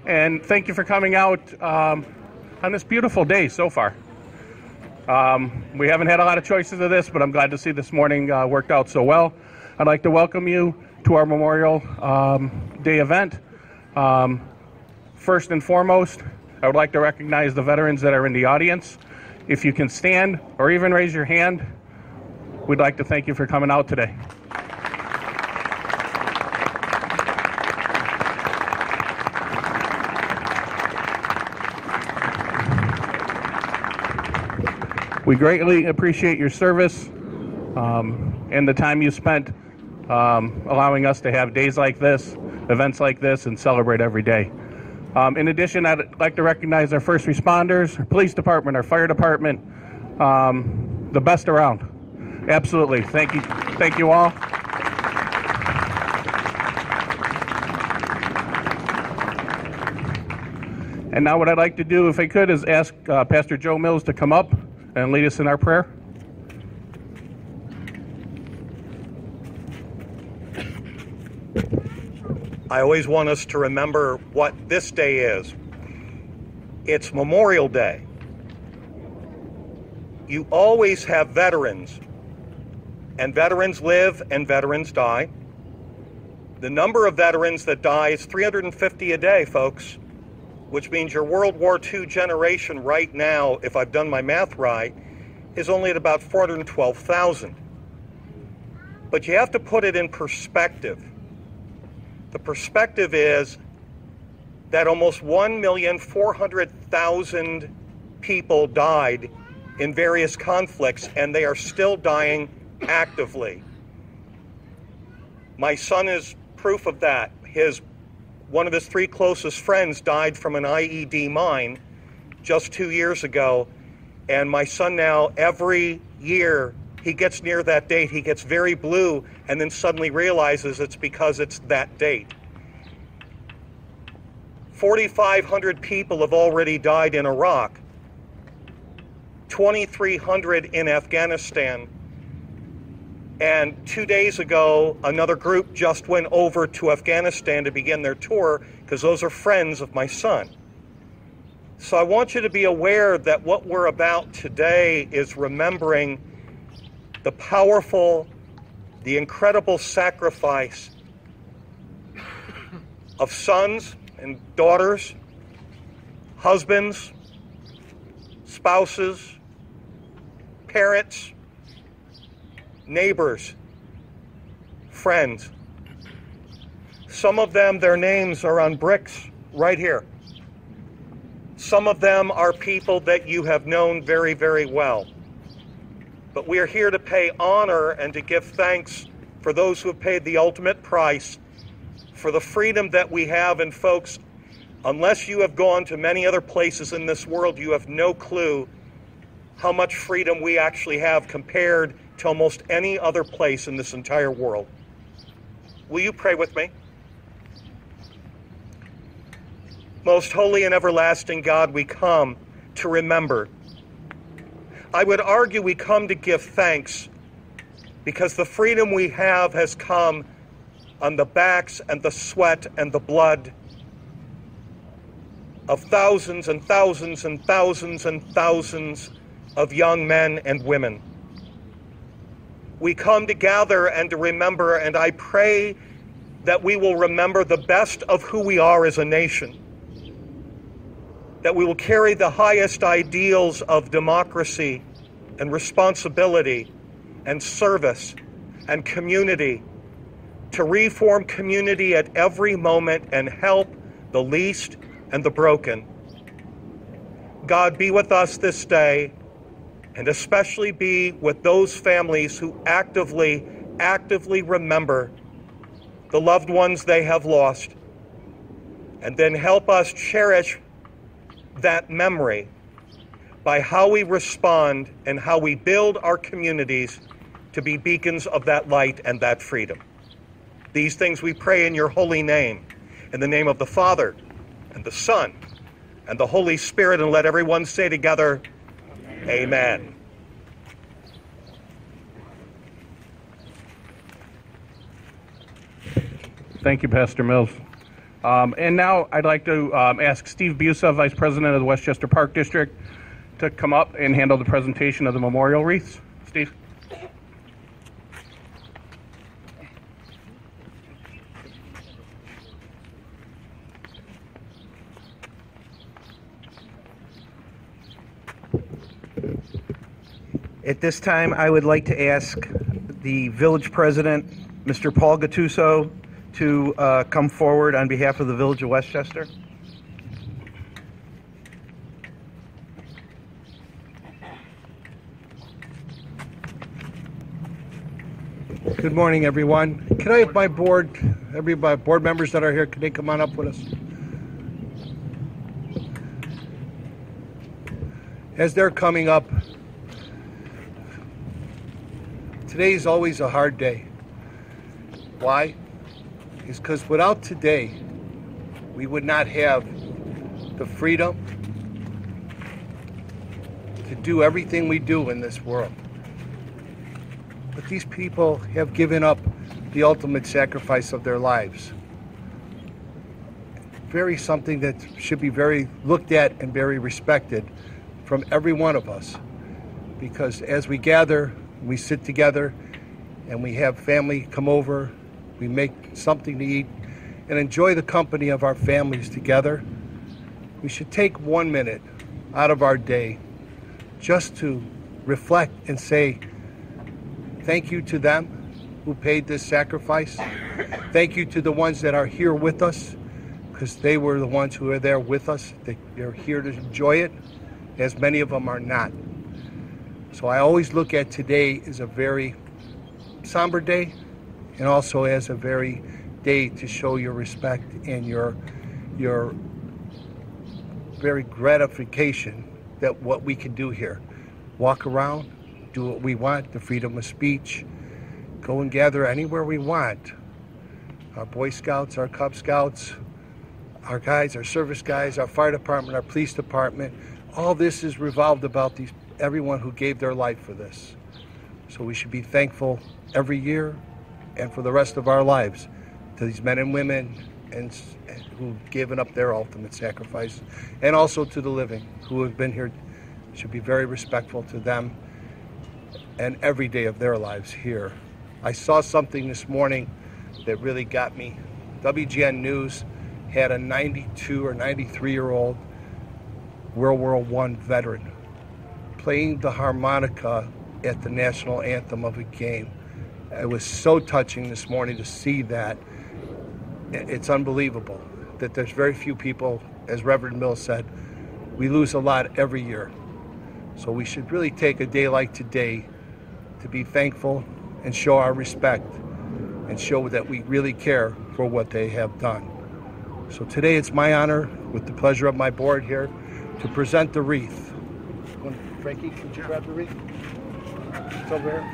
And thank you for coming out on this beautiful day so far. We haven't had a lot of choices of this, but I'm glad to see this morning worked out so well. I'd like to welcome you to our Memorial Day event. First and foremost, I would like to recognize the veterans that are in the audience. If you can stand or even raise your hand, we'd like to thank you for coming out today. We greatly appreciate your service and the time you spent allowing us to have days like this, events like this, and celebrate every day. In addition, I'd like to recognize our first responders, our police department, our fire department, the best around. Absolutely. Thank you. Thank you all. And now what I'd like to do, if I could, is ask Pastor Joe Mills to come up and lead us in our prayer. I always want us to remember what this day is. It's Memorial Day. You always have veterans, and veterans live and veterans die. The number of veterans that die is 350 a day, folks, which means your World War II generation right now, if I've done my math right, is only at about 412,000. But you have to put it in perspective. The perspective is that almost 1,400,000 people died in various conflicts, and they are still dying actively. My son is proof of that. One of his three closest friends died from an IED mine just 2 years ago, and my son now, every year he gets near that date, he gets very blue and then suddenly realizes it's because it's that date. 4,500 people have already died in Iraq, 2,300 in Afghanistan, and 2 days ago, another group just went over to Afghanistan to begin their tour because those are friends of my son. So I want you to be aware that what we're about today is remembering the powerful, the incredible sacrifice of sons and daughters, husbands, spouses, parents, neighbors, friends. Some of them, their names are on bricks right here. Some of them are people that you have known very, very well. But we are here to pay honor and to give thanks for those who have paid the ultimate price for the freedom that we have. And folks, unless you have gone to many other places in this world, you have no clue how much freedom we actually have compared to almost any other place in this entire world. Will you pray with me? Most holy and everlasting God, we come to remember. I would argue we come to give thanks because the freedom we have has come on the backs and the sweat and the blood of thousands and thousands and thousands and thousands of young men and women. We come to gather and to remember, and I pray that we will remember the best of who we are as a nation, that we will carry the highest ideals of democracy and responsibility and service and community, to reform community at every moment and help the least and the broken. God, be with us this day, and especially be with those families who actively remember the loved ones they have lost, and then help us cherish that memory by how we respond and how we build our communities to be beacons of that light and that freedom. These things we pray in your holy name, in the name of the Father, and the Son, and the Holy Spirit, and let everyone say together, Amen. Thank you, Pastor Mills. And now I'd like to ask Steve Busa, Vice President of the Westchester Park District, to come up and handle the presentation of the memorial wreaths. Steve. At this time, I would like to ask the village president, Mr. Paul Gattuso, to come forward on behalf of the village of Westchester. Good morning, everyone. Can I have my board members that are here, can they come on up with us? As they're coming up, today's always a hard day. Why? It's because without today, we would not have the freedom to do everything we do in this world. But these people have given up the ultimate sacrifice of their lives. Something that should be very looked at and very respected from every one of us. Because as we gather, we sit together and we have family come over, we make something to eat and enjoy the company of our families together. We should take 1 minute out of our day just to reflect and say thank you to them who paid this sacrifice. Thank you to the ones that are here with us, because they were the ones who are there with us. They're here to enjoy it, as many of them are not. So I always look at today as a very somber day, and also as a very day to show your respect and your very gratification that what we can do here. Walk around, do what we want, the freedom of speech, go and gather anywhere we want. Our Boy Scouts, our Cub Scouts, our guys, our service guys, our fire department, our police department, all this is revolved about everyone who gave their life for this. So we should be thankful every year and for the rest of our lives to these men and women and who've given up their ultimate sacrifice, and also to the living who have been here. Should be very respectful to them and every day of their lives here. I saw something this morning that really got me. WGN News had a 92 or 93-year-old World War I veteran playing the harmonica at the national anthem of a game. It was so touching this morning to see that. It's unbelievable that there's very few people, as Reverend Mills said, we lose a lot every year. So we should really take a day like today to be thankful and show our respect and show that we really care for what they have done. So today it's my honor, with the pleasure of my board here, to present the wreath. Frankie, could you grab the wreath? It's over here.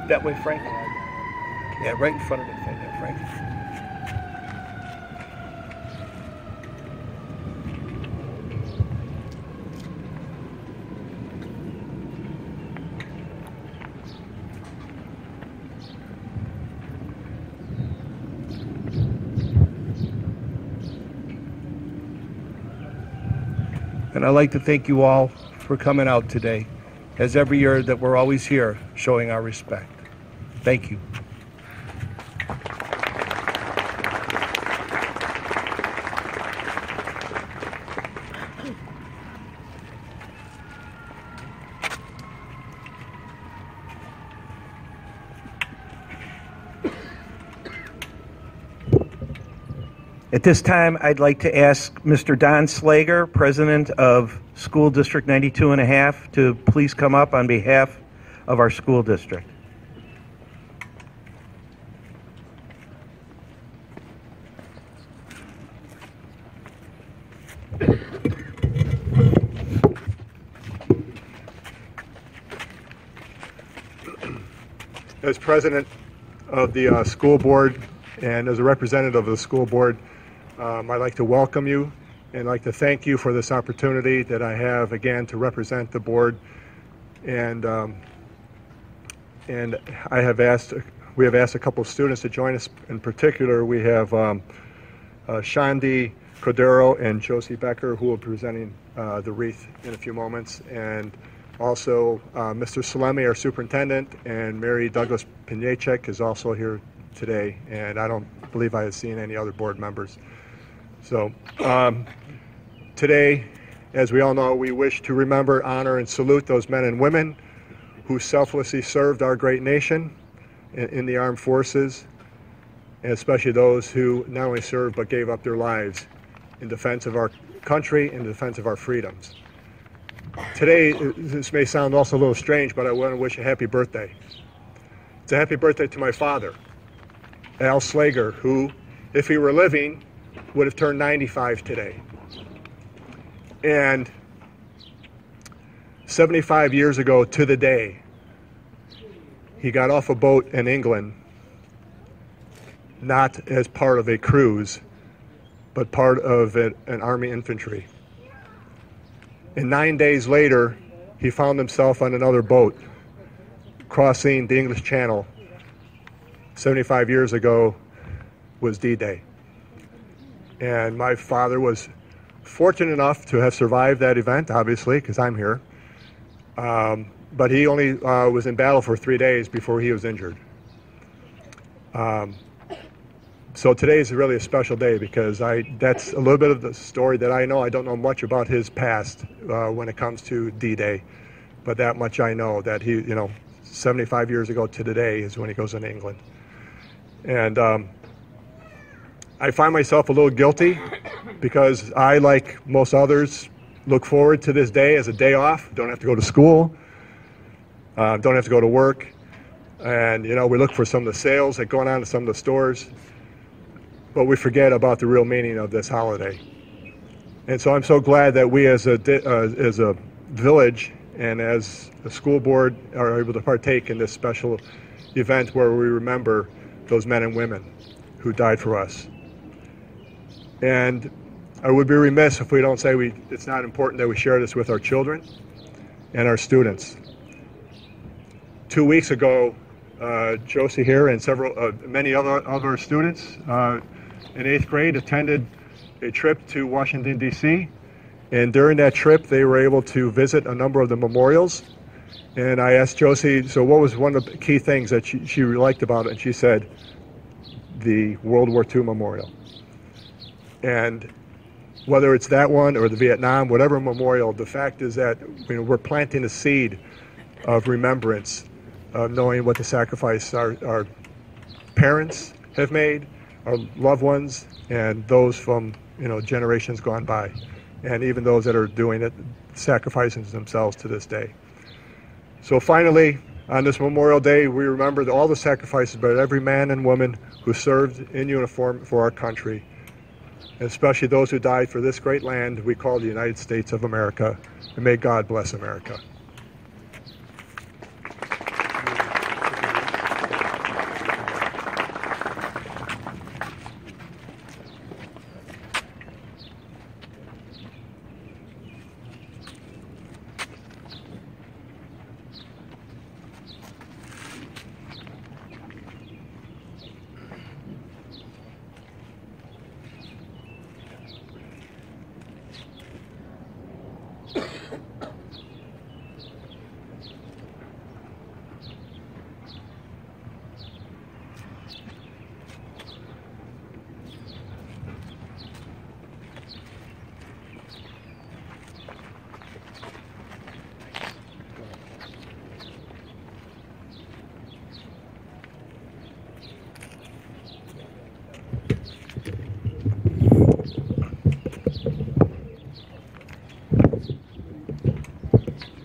That way, Frank. Yeah, right in front of it, Frank. And I'd like to thank you all for coming out today, as every year that we're always here showing our respect. Thank you. At this time, I'd like to ask Mr. Don Slager, President of School District 92.5, to please come up on behalf of our school district. As president of the school board and as a representative of the school board, I'd like to welcome you and I'd like to thank you for this opportunity that I have again to represent the board. And and we have asked a couple of students to join us. In particular, we have Shandi Cordero and Josie Becker, who will be presenting the wreath in a few moments, and also Mr. Salemi, our superintendent, and Mary Douglas Pinechek is also here today, and I don't believe I have seen any other board members. So today, as we all know, we wish to remember, honor, and salute those men and women who selflessly served our great nation in the armed forces, and especially those who not only served but gave up their lives in defense of our country, in defense of our freedoms. Today, this may sound also a little strange, but I want to wish a happy birthday. It's a happy birthday to my father, Al Slager, who, if he were living, would have turned 95 today. And 75 years ago to the day, he got off a boat in England, not as part of a cruise, but part of an Army infantry. And 9 days later, he found himself on another boat crossing the English Channel. 75 years ago was D-Day. And my father was fortunate enough to have survived that event, obviously, because I'm here. But he only was in battle for 3 days before he was injured. So today is really a special day because that's a little bit of the story that I know. I don't know much about his past when it comes to D-Day, but that much I know, that he, 75 years ago to today is when he goes into England. And I find myself a little guilty because I, like most others, look forward to this day as a day off. Don't have to go to school, don't have to go to work. And, we look for some of the sales that are going on in some of the stores, but we forget about the real meaning of this holiday. And so I'm so glad that we as a village and as a school board are able to partake in this special event where we remember those men and women who died for us. And I would be remiss if we don't say it's not important that we share this with our children and our students. 2 weeks ago, Josie here and many other students in 8th grade attended a trip to Washington, D.C. And during that trip, they were able to visit a number of the memorials. And I asked Josie, so what was one of the key things that she liked about it? And she said, the World War II memorial. And whether it's that one or the Vietnam, whatever memorial, the fact is that we're planting a seed of remembrance, of knowing what the sacrifice our parents have made, our loved ones, and those from generations gone by, and even those that are doing it, sacrificing themselves to this day. So finally, on this Memorial Day, we remember all the sacrifices by every man and woman who served in uniform for our country, and especially those who died for this great land we call the United States of America. And may God bless America.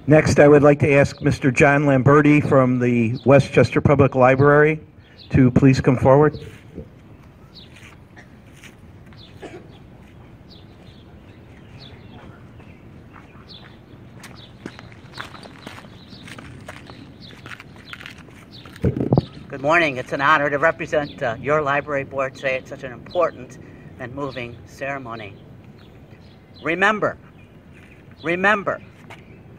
Next, I would like to ask Mr. John Lamberty from the Westchester Public Library to please come forward. Good morning. It's an honor to represent your library board today at such an important and moving ceremony. Remember. Remember.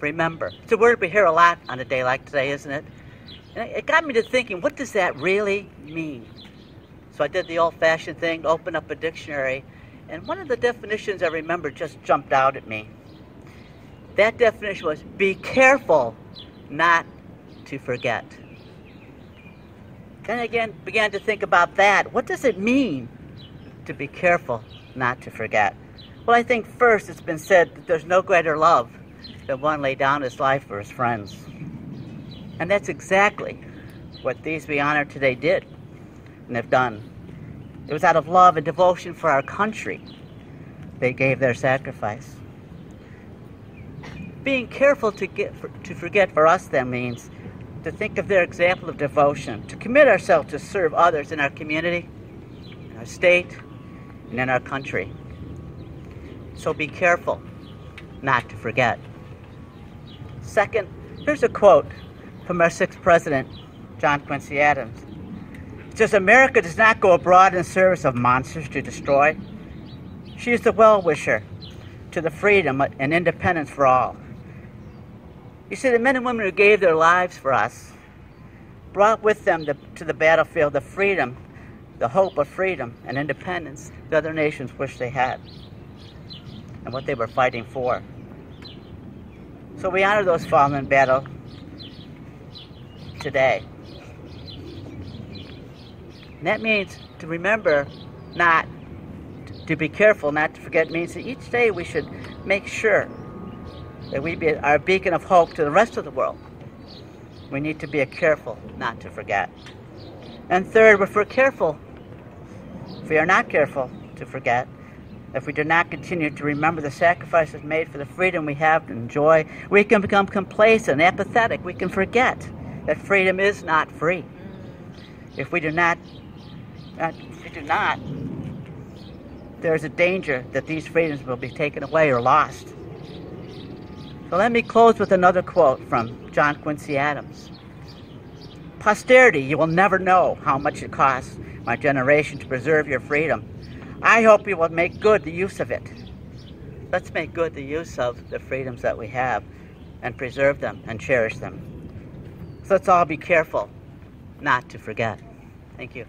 Remember. It's a word we hear a lot on a day like today, isn't it? And it got me to thinking, what does that really mean? So I did the old-fashioned thing, opened up a dictionary, and one of the definitions I remember just jumped out at me. That definition was, be careful not to forget. Then again, began to think about that. What does it mean to be careful not to forget? Well, I think first it's been said that there's no greater love than one lay down his life for his friends. And that's exactly what these we honor today did and have done. It was out of love and devotion for our country they gave their sacrifice. Being careful to forget for us then means to think of their example of devotion, to commit ourselves to serve others in our community, in our state, and in our country. So be careful not to forget. Second, here's a quote from our sixth president, John Quincy Adams. It says, America does not go abroad in service of monsters to destroy. She is the well-wisher to the freedom and independence for all. You see, the men and women who gave their lives for us brought with them to the battlefield the freedom, the hope of freedom and independence that other nations wish they had and what they were fighting for. So we honor those fallen in battle today. And that means to remember not to be careful, not to forget, means that each day we should make sure that we be our beacon of hope to the rest of the world. We need to be careful not to forget. And third, if we're careful, if we are not careful to forget, if we do not continue to remember the sacrifices made for the freedom we have to enjoy, we can become complacent, apathetic. We can forget that freedom is not free. If we do not, there's a danger that these freedoms will be taken away or lost. So let me close with another quote from John Quincy Adams. Posterity, you will never know how much it costs my generation to preserve your freedom. I hope you will make good the use of it. Let's make good the use of the freedoms that we have and preserve them and cherish them. So let's all be careful not to forget. Thank you.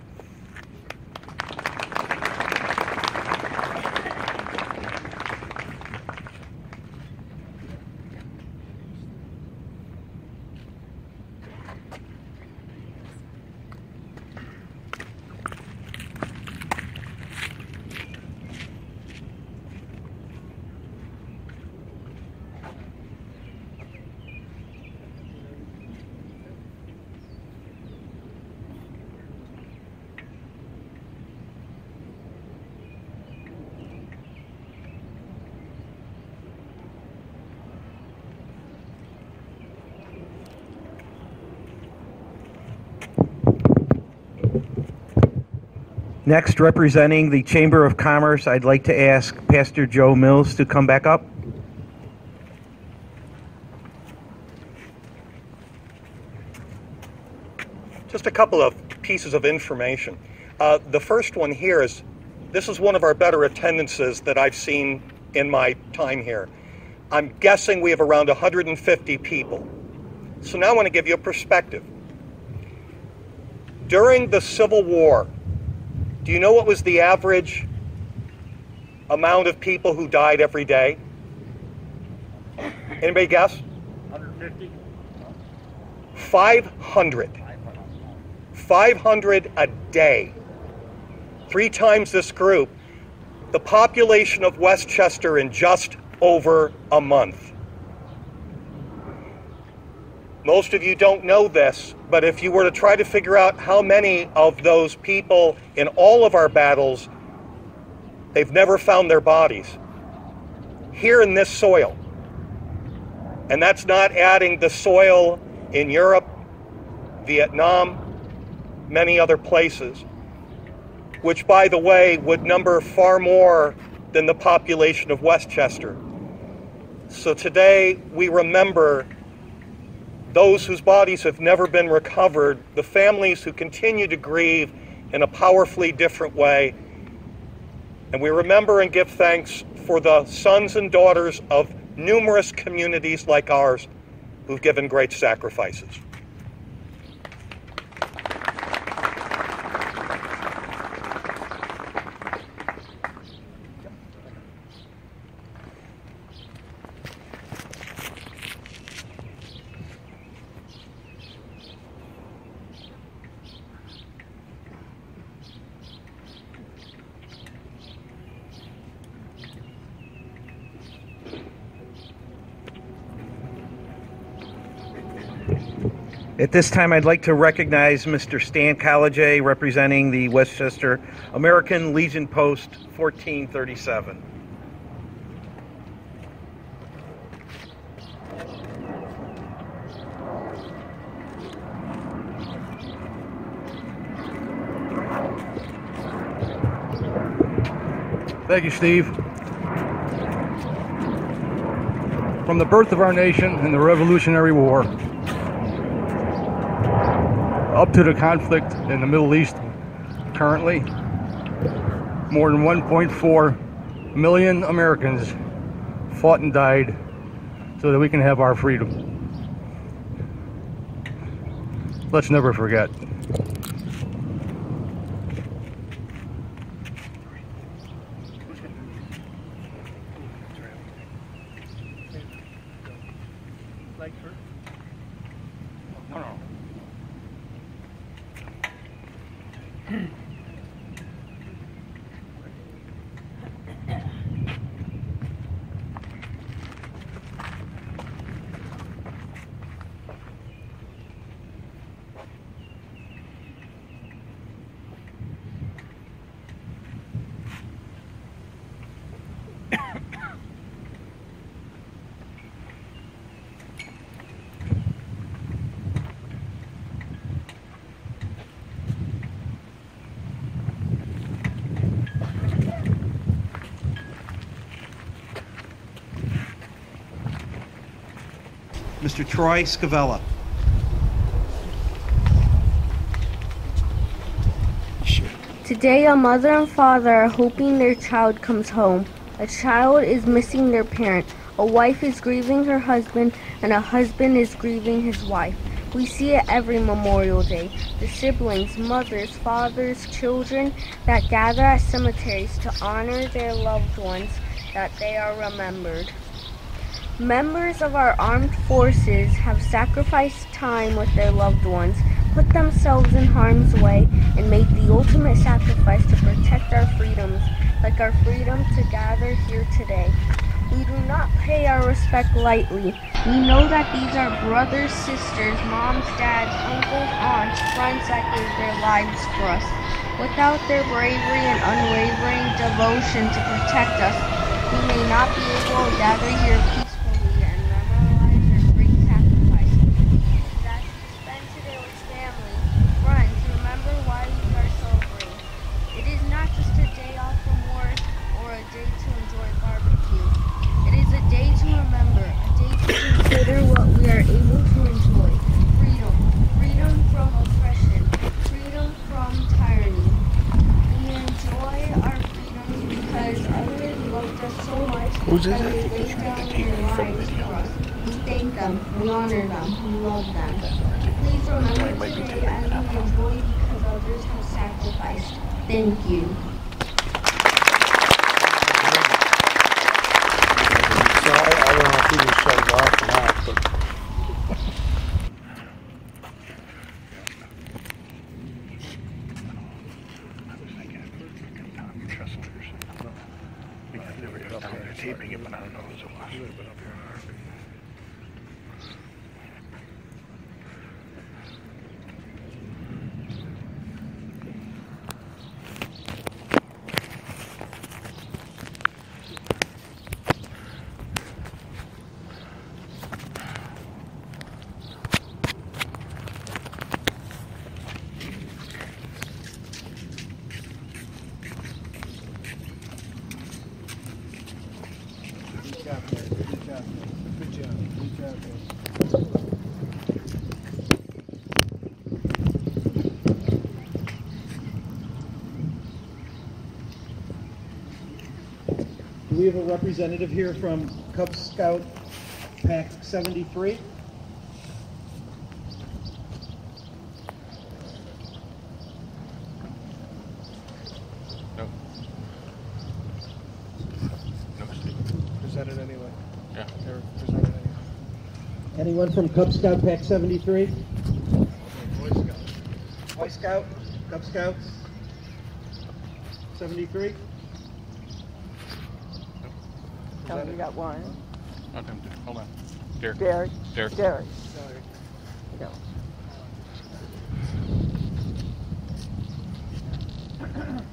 Next, representing the Chamber of Commerce, I'd like to ask Pastor Joe Mills to come back up. Just a couple of pieces of information. The first one here is, this is one of our better attendances that I've seen in my time here. I'm guessing we have around 150 people. So now I want to give you a perspective. During the Civil War, do you know what was the average amount of people who died every day? Anybody guess? 150? 500. 500 a day. 3 times this group. The population of Westchester in just over a month. Most of you don't know this, but if you were to try to figure out how many of those people in all of our battles, they've never found their bodies here in this soil. And that's not adding the soil in Europe, Vietnam, many other places, which, by the way, would number far more than the population of Westchester. So today we remember those whose bodies have never been recovered, the families who continue to grieve in a powerfully different way. And we remember and give thanks for the sons and daughters of numerous communities like ours who've given great sacrifices. At this time, I'd like to recognize Mr. Stan Collegier, representing the Westchester American Legion Post 1437. Thank you, Steve. From the birth of our nation in the Revolutionary War up to the conflict in the Middle East currently, more than 1.4 million Americans fought and died so that we can have our freedom. Let's never forget. Mr. Troy Scavella. Today, a mother and father are hoping their child comes home. A child is missing their parent. A wife is grieving her husband, and a husband is grieving his wife. We see it every Memorial Day. The siblings, mothers, fathers, children that gather at cemeteries to honor their loved ones, that they are remembered. Members of our armed forces have sacrificed time with their loved ones, put themselves in harm's way, and made the ultimate sacrifice to protect our freedoms, like our freedom to gather here today. We do not pay our respect lightly. We know that these are brothers, sisters, moms, dads, uncles, aunts, friends that gave their lives for us. Without their bravery and unwavering devotion to protect us, we may not be able to gather here peacefully and memorialize their great sacrifice. That we spend today with family, friends, remember why we are celebrating. It is not just a day off from work or a day to enjoy barbecue. It is a day to remember, a day to consider what we are able to enjoy. Freedom. Freedom from oppression. Freedom from tyranny. We enjoy our freedoms because others loved us so much that they laid down their lives for us. We thank them, we honor them, we love them. Please remember today as we enjoy because others have sacrificed. Thank you. So I don't know if he can shut it off or not, but taping it, but I don't know who's it was. Do we have a representative here from Cub Scout Pack 73? No. No, Steve. presented anyway. Yeah. They're presented anyway. Anyone from Cub Scout Pack 73? Boy Scout. Boy Scout? Cub Scouts? 73? Oh, we got one. Okay, hold on. Derek. Derek. Derek. Derek. Sorry. No. Good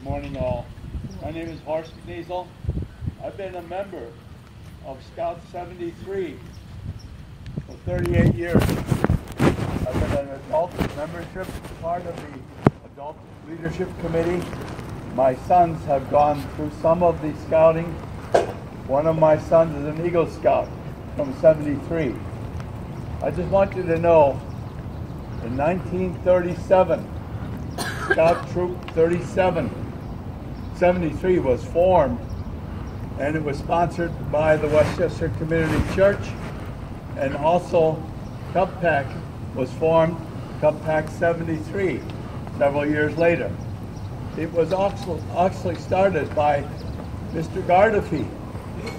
morning, all. My name is Horst Kniesel. I've been a member of Scout 73 for 38 years. I've been an adult membership, part of the Adult Leadership Committee. My sons have gone through some of the scouting. One of my sons is an Eagle Scout from 73. I just want you to know, in 1937, Scout Troop 73 was formed, and it was sponsored by the Westchester Community Church, and also Cub Pack was formed, Cub Pack 73, several years later. It was actually started by Mr. Gardefee,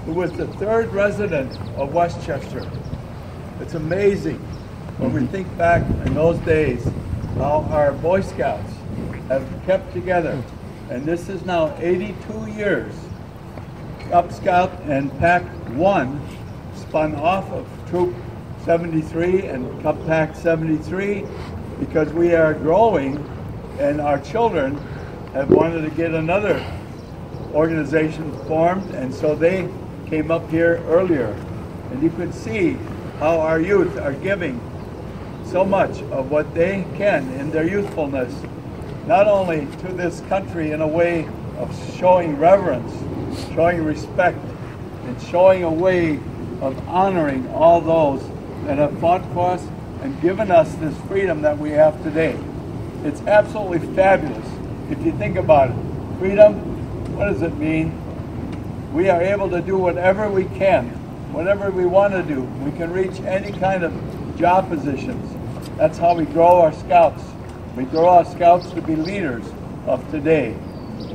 who was the third resident of Westchester. It's amazing when we think back in those days how our Boy Scouts have kept together. And this is now 82 years. Cub Scout and Pack 1 spun off of Troop 73 and Cub Pack 73 because we are growing and our children have wanted to get another organization formed, and so they came up here earlier. And you could see how our youth are giving so much of what they can in their youthfulness, not only to this country in a way of showing reverence, showing respect, and showing a way of honoring all those that have fought for us and given us this freedom that we have today. It's absolutely fabulous. If you think about it, freedom, what does it mean? We are able to do whatever we can, whatever we want to do. We can reach any kind of job positions. That's how we grow our scouts. We grow our scouts to be leaders of today.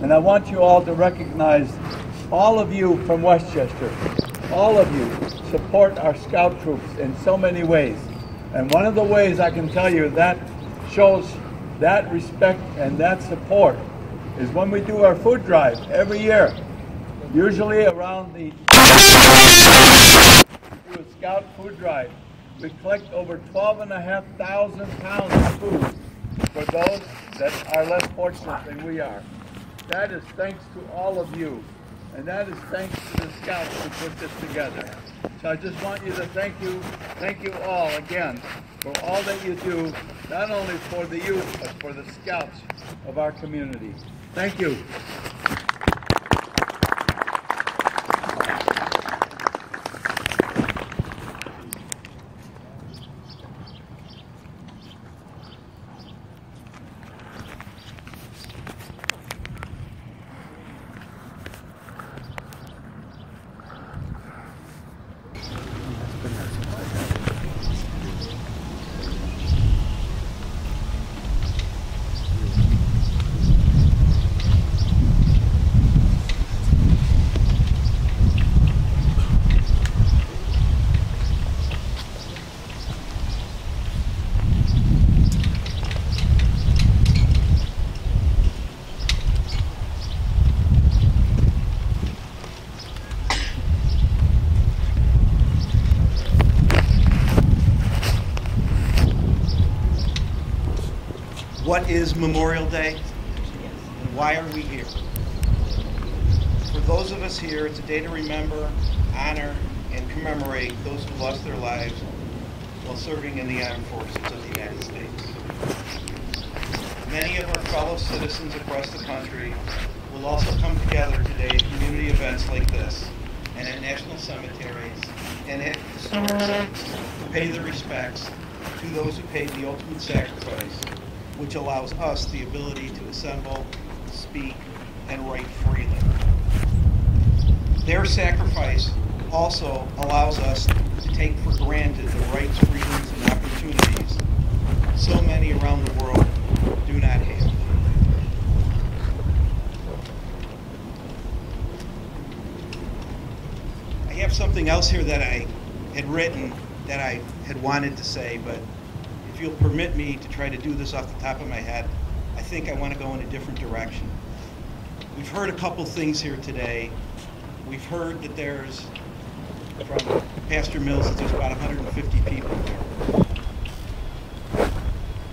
And I want you all to recognize all of you from Westchester, all of you support our scout troops in so many ways. And one of the ways I can tell you that shows that respect and that support is when we do our food drive every year. Usually around the we do a scout food drive. We collect over 12,500 pounds of food for those that are less fortunate than we are. That is thanks to all of you, and that is thanks to the scouts who put this together. So I just want you to thank you all again for all that you do, not only for the youth, but for the scouts of our community. Thank you. What is Memorial Day, and why are we here? For those of us here, it's a day to remember, honor, and commemorate those who lost their lives while serving in the armed forces of the United States. Many of our fellow citizens across the country will also come together today at community events like this, and at national cemeteries, and at historic sites to pay their respects to those who paid the ultimate sacrifice, which allows us the ability to assemble, speak, and write freely. Their sacrifice also allows us to take for granted the rights, freedoms, and opportunities so many around the world do not have. I have something else here that I had written that I had wanted to say, but if you'll permit me to try to do this off the top of my head, I think I want to go in a different direction. We've heard a couple things here today. We've heard that there's, from Pastor Mills that there's about 150 people here.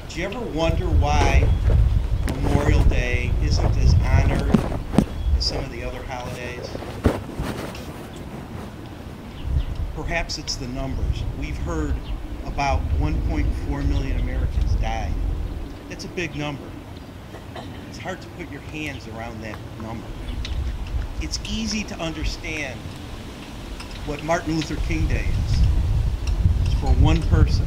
Do you ever wonder why Memorial Day isn't as honored as some of the other holidays? Perhaps it's the numbers. We've heard about 1.4 million Americans died. That's a big number. It's hard to put your hands around that number. It's easy to understand what Martin Luther King Day is. It's for one person.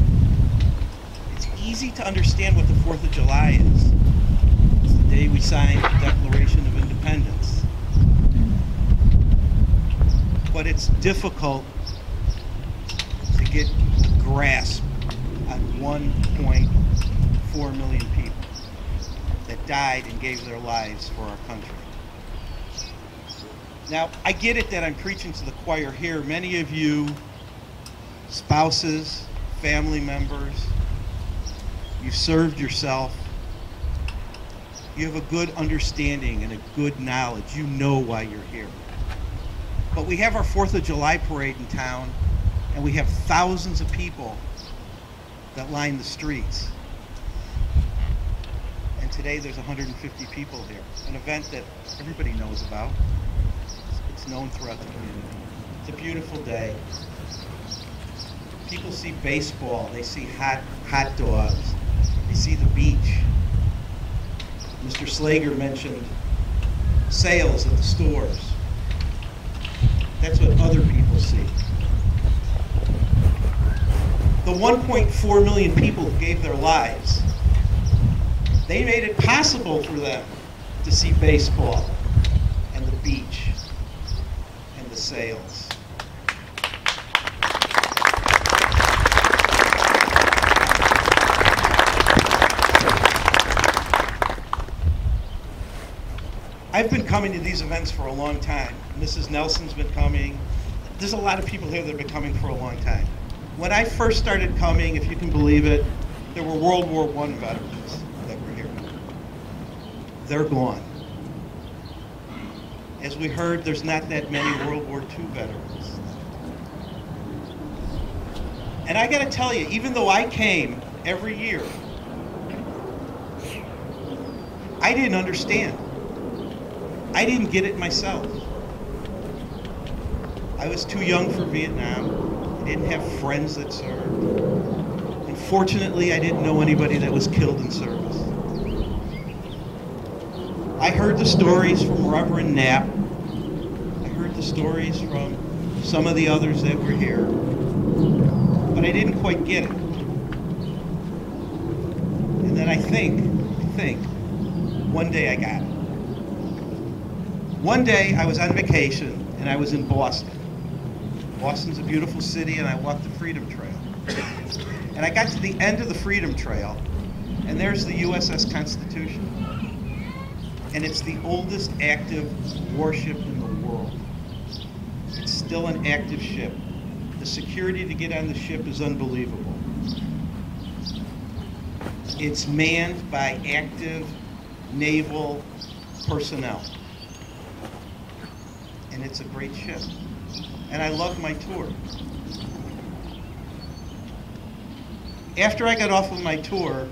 It's easy to understand what the 4th of July is. It's the day we signed the Declaration of Independence. But it's difficult to get a grasp on 1.4 million people that died and gave their lives for our country. Now, I get it that I'm preaching to the choir here. Many of you, spouses, family members, you've served yourself. You have a good understanding and a good knowledge. You know why you're here. But we have our 4th of July parade in town, and we have thousands of people that line the streets. And today there's 150 people here, an event that everybody knows about. It's known throughout the community. It's a beautiful day. People see baseball, they see hot dogs, they see the beach. Mr. Slager mentioned sales at the stores. That's what other people see. The 1.4 million people who gave their lives, they made it possible for them to see baseball and the beach and the sales. I've been coming to these events for a long time. Mrs. Nelson's been coming. There's a lot of people here that have been coming for a long time. When I first started coming, if you can believe it, there were World War I veterans that were here. They're gone. As we heard, there's not that many World War II veterans. And I gotta tell you, even though I came every year, I didn't understand. I didn't get it myself. I was too young for Vietnam. I didn't have friends that served. Unfortunately, I didn't know anybody that was killed in service. I heard the stories from Reverend Knapp. I heard the stories from some of the others that were here. But I didn't quite get it. And then I think, one day I got it. One day I was on vacation and I was in Boston. Boston's a beautiful city, and I walked the Freedom Trail. And I got to the end of the Freedom Trail, and there's the USS Constitution. And it's the oldest active warship in the world. It's still an active ship. The security to get on the ship is unbelievable. It's manned by active naval personnel. And it's a great ship. And I love my tour. After I got off of my tour,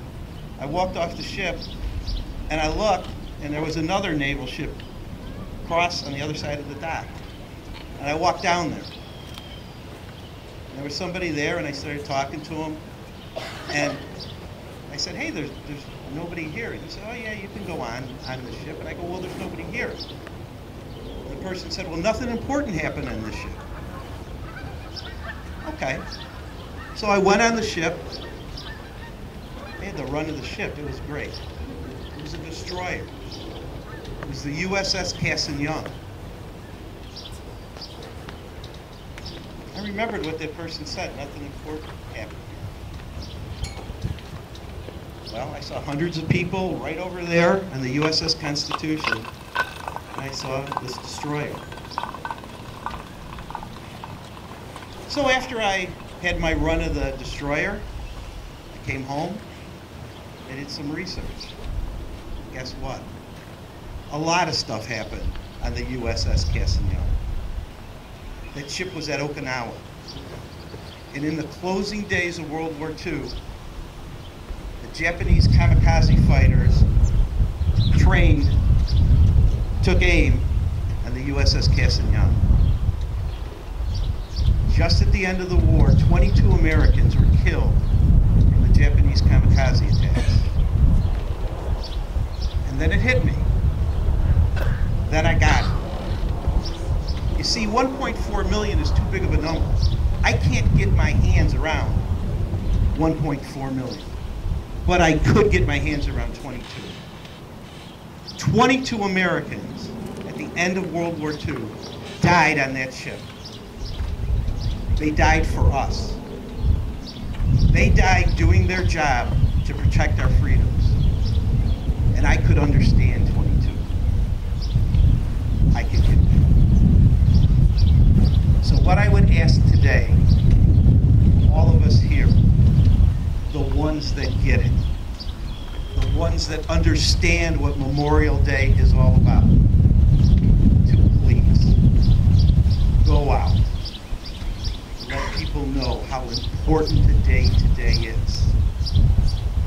I walked off the ship, and I looked, and there was another naval ship across on the other side of the dock. And I walked down there. And there was somebody there, and I started talking to him. And I said, hey, there's nobody here. And he said, oh yeah, you can go on the ship. And I go, well, there's nobody here. And the person said, well, nothing important happened on this ship. Okay. So I went on the ship. I had the run of the ship. It was great. It was a destroyer. It was the USS Young. I remembered what that person said. Nothing important happened. Well, I saw hundreds of people right over there on the USS Constitution, and I saw this destroyer. So after I had my run of the destroyer, I came home and did some research. Guess what? A lot of stuff happened on the USS Young. That ship was at Okinawa. And in the closing days of World War II, the Japanese kamikaze fighters took aim on the USS Castagnano. Just at the end of the war, 22 Americans were killed from the Japanese kamikaze attacks. And then it hit me. Then I got it. You see, 1.4 million is too big of a number. I can't get my hands around 1.4 million. But I could get my hands around 22. 22 Americans at the end of World War II died on that ship. They died for us. They died doing their job to protect our freedoms. And I could understand 22. I could get that. So what I would ask today, all of us here, the ones that get it, the ones that understand what Memorial Day is all about, to please go out. Let people know how important the day today is.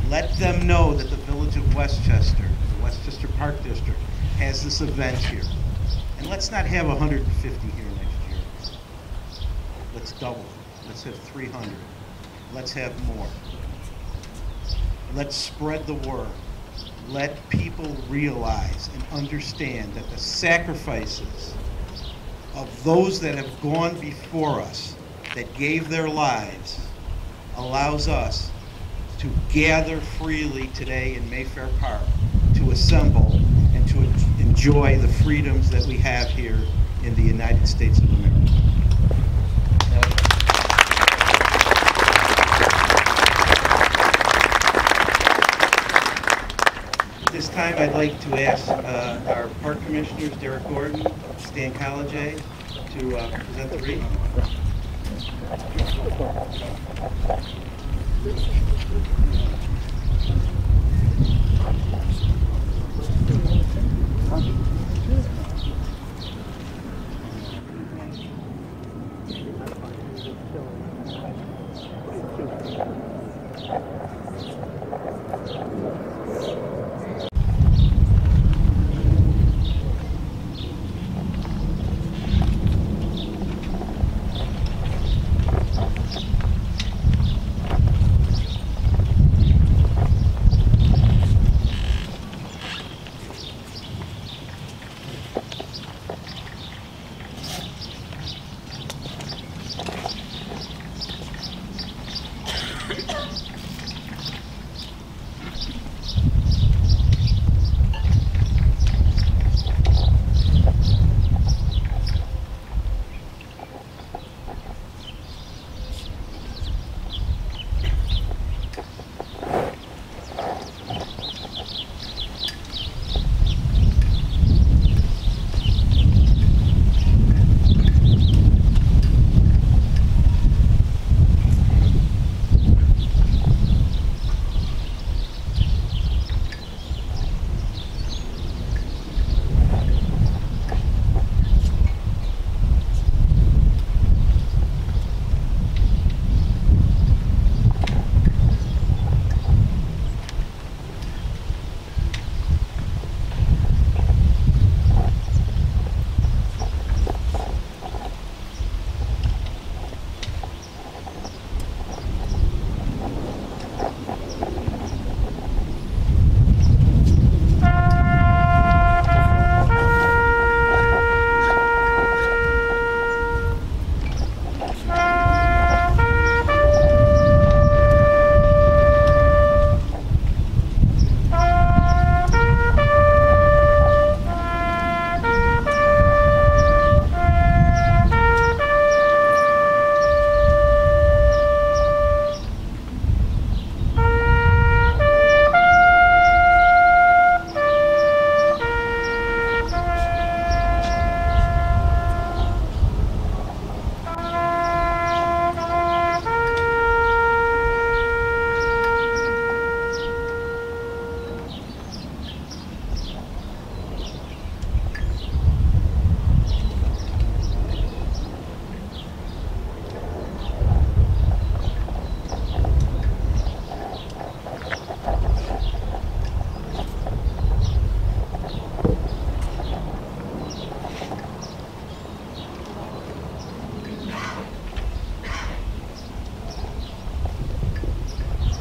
Let them know that the village of Westchester, the Westchester Park District, has this event here. And let's not have 150 here next year. Let's double it. Let's have 300. Let's have more. Let's spread the word. Let people realize and understand that the sacrifices of those that have gone before us, that gave their lives, allows us to gather freely today in Mayfair Park, to assemble and to enjoy the freedoms that we have here in the United States of America. At this time, I'd like to ask our park commissioners, Derek Gordon, Stan Collegier, to present the wreath.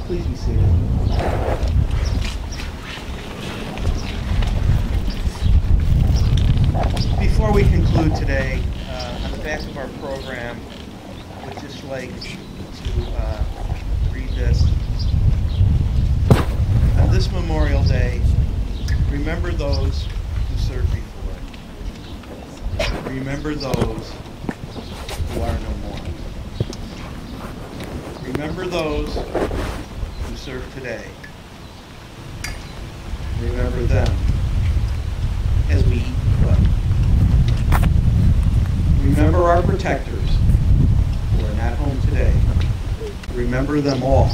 Please be seated. Before we conclude today, on the back of our program, I would just like to read this. On this Memorial Day, remember those who served before. Remember those who are no more. Remember those who serve today. Remember them as we eat well. Remember our protectors who are not home today. Remember them all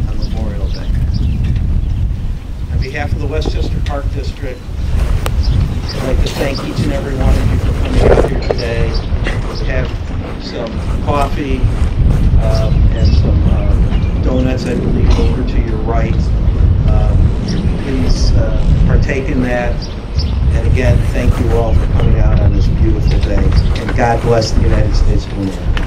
on Memorial Day. On behalf of the Westchester Park District, I'd like to thank each and every one of you for coming out here today to have some coffee and some donuts, I believe, over to your right. Please partake in that. And again, thank you all for coming out on this beautiful day. And God bless the United States of America.